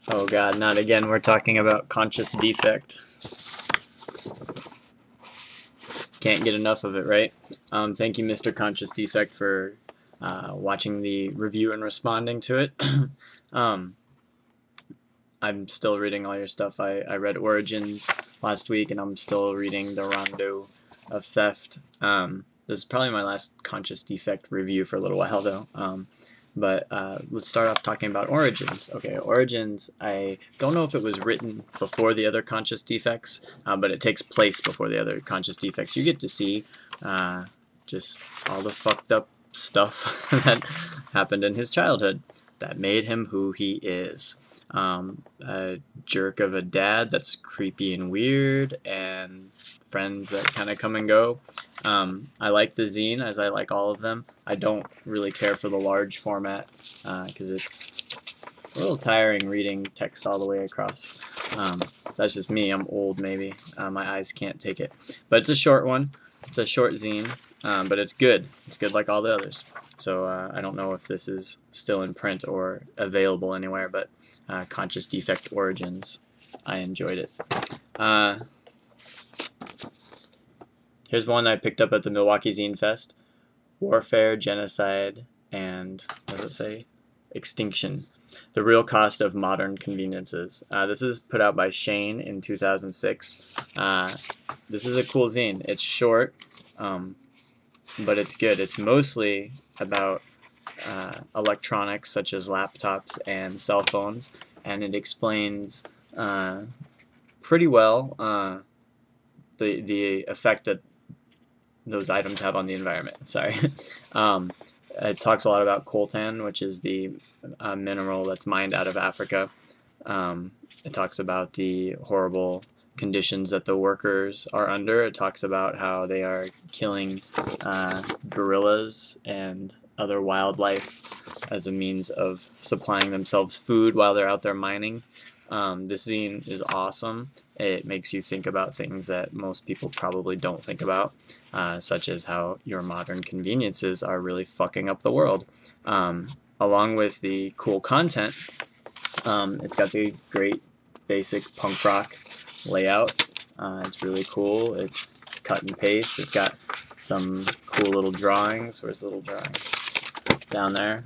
Oh god, not again. We're talking about conscious defect. Can't get enough of it, right? Thank you, Mr. Conscious Defect, for watching the review and responding to it. I'm still reading all your stuff. I read Origins last week, and I'm still reading The Rondo of Theft. This is probably my last Conscious Defect review for a little while, though. But let's start off talking about Origins. Okay, Origins, I don't know if it was written before the other Conscious Defects, but it takes place before the other Conscious Defects. You get to see just all the fucked up stuff that happened in his childhood that made him who he is. A jerk of a dad that's creepy and weird, and friends that kind of come and go. I like the zine, as I like all of them. I don't really care for the large format because it's a little tiring reading text all the way across. That's just me. I'm old, maybe. My eyes can't take it. But it's a short one. It's a short zine, but it's good. It's good like all the others. So I don't know if this is still in print or available anywhere, but Conscious Defect Origins, I enjoyed it. Here's one I picked up at the Milwaukee Zine Fest. Warfare, Genocide, and, what does it say? Extinction. The Real Cost of Modern Conveniences. This is put out by Shane in 2006. This is a cool zine. It's short, but it's good. It's mostly about electronics such as laptops and cell phones, and it explains pretty well the effect that those items have on the environment. Sorry. It talks a lot about coltan, which is the mineral that's mined out of Africa. It talks about the horrible conditions that the workers are under. It talks about how they are killing gorillas and other wildlife as a means of supplying themselves food while they're out there mining. This zine is awesome. It makes you think about things that most people probably don't think about, such as how your modern conveniences are really fucking up the world. Along with the cool content, it's got the great basic punk rock layout. It's really cool. It's cut and paste. It's got some cool little drawings. Where's the little drawing? Down there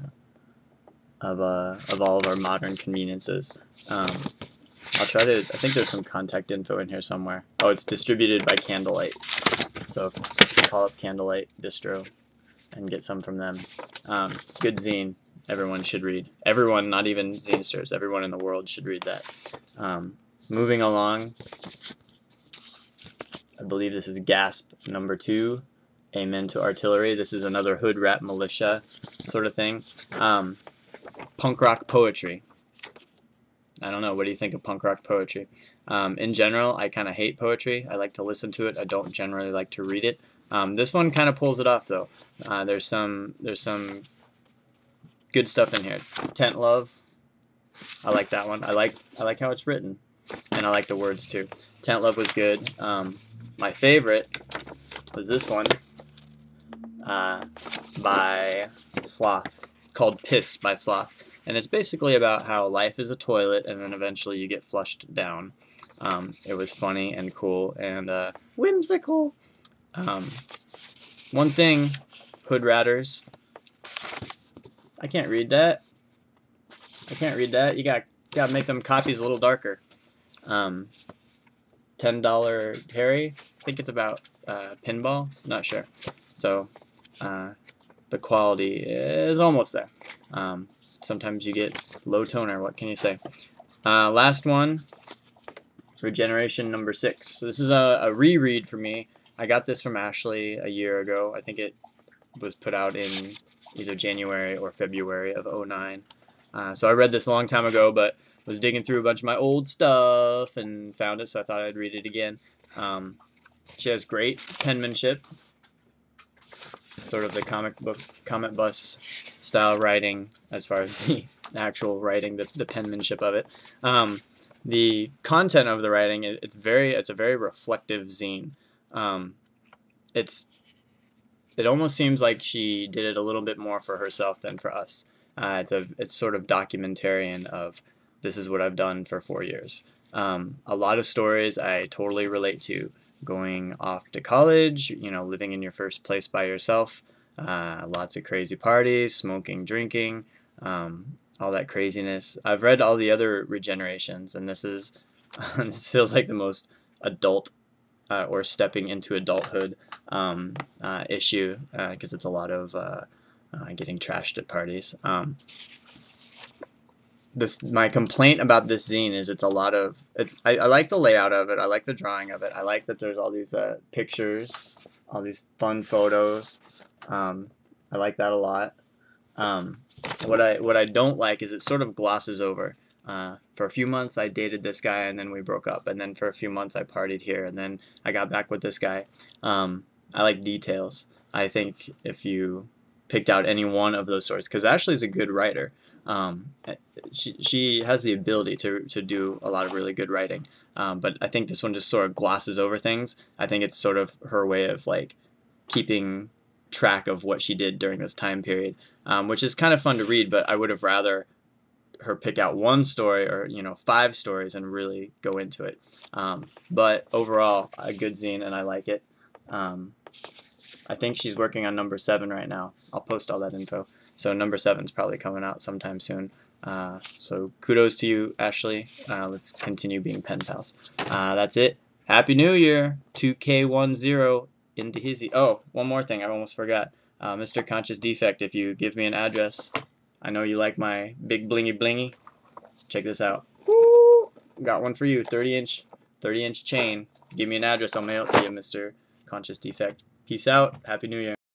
of all of our modern conveniences. I'll try to, I think there's some contact info in here somewhere. Oh, it's distributed by Candlelight. So call up Candlelight Distro and get some from them. Good zine. Everyone should read. Everyone, not even zinesters, everyone in the world should read that. Moving along, I believe this is Gasp number 2. Amen to Artillery. This is another hood rap militia sort of thing. Punk rock poetry. I don't know. What do you think of punk rock poetry? In general, I kind of hate poetry. I like to listen to it. I don't generally like to read it. This one kind of pulls it off, though. There's some good stuff in here. Tent Love. I like that one. I like how it's written, and I like the words too. Tent Love was good. My favorite was this one by Sloth, called Piss by Sloth. And it's basically about how life is a toilet and then eventually you get flushed down. It was funny and cool and whimsical. One thing, Hood Ratters. I can't read that. I can't read that. You gotta make them copies a little darker. $10 Harry. I think it's about pinball. Not sure. So the quality is almost there. Sometimes you get low toner. What can you say? Last one, Regeneration number 6. So this is a reread for me. I got this from Ashley a year ago. I think it was put out in either January or February of '09. So I read this a long time ago, but was digging through a bunch of my old stuff and found it, so I thought I'd read it again. She has great penmanship. Sort of the comic bus style writing as far as the actual writing, the penmanship of it. The content of the writing, it's a very reflective zine. It almost seems like she did it a little bit more for herself than for us. It's sort of documentarian of this is what I've done for 4 years. A lot of stories I totally relate to. Going off to college, living in your first place by yourself, lots of crazy parties, smoking, drinking, all that craziness. I've read all the other regenerations, and this is this feels like the most adult or stepping into adulthood issue, because it's a lot of getting trashed at parties. My complaint about this zine is it's a lot of, I like the layout of it, I like the drawing of it, I like that there's all these pictures, all these fun photos. I like that a lot. What I don't like is it sort of glosses over. For a few months I dated this guy, and then we broke up, and then for a few months I partied here, and then I got back with this guy. I like details. I think if you picked out any one of those stories, because Ashley's a good writer. She has the ability to do a lot of really good writing, but I think this one just sort of glosses over things. I think it's sort of her way of like keeping track of what she did during this time period, which is kind of fun to read, but I would have rather her pick out one story or 5 stories and really go into it. But overall, a good zine, and I like it. I think she's working on number 7 right now. I'll post all that info. So number 7's probably coming out sometime soon. So kudos to you, Ashley. Let's continue being pen pals. That's it. Happy New Year, 2K10 into hizzy. Oh, one more thing I almost forgot. Mr. Conscious Defect, if you give me an address, I know you like my big blingy blingy. Check this out. Woo! Got one for you, 30-inch chain. Give me an address, I'll mail it to you, Mr. Conscious Defect. Peace out. Happy New Year.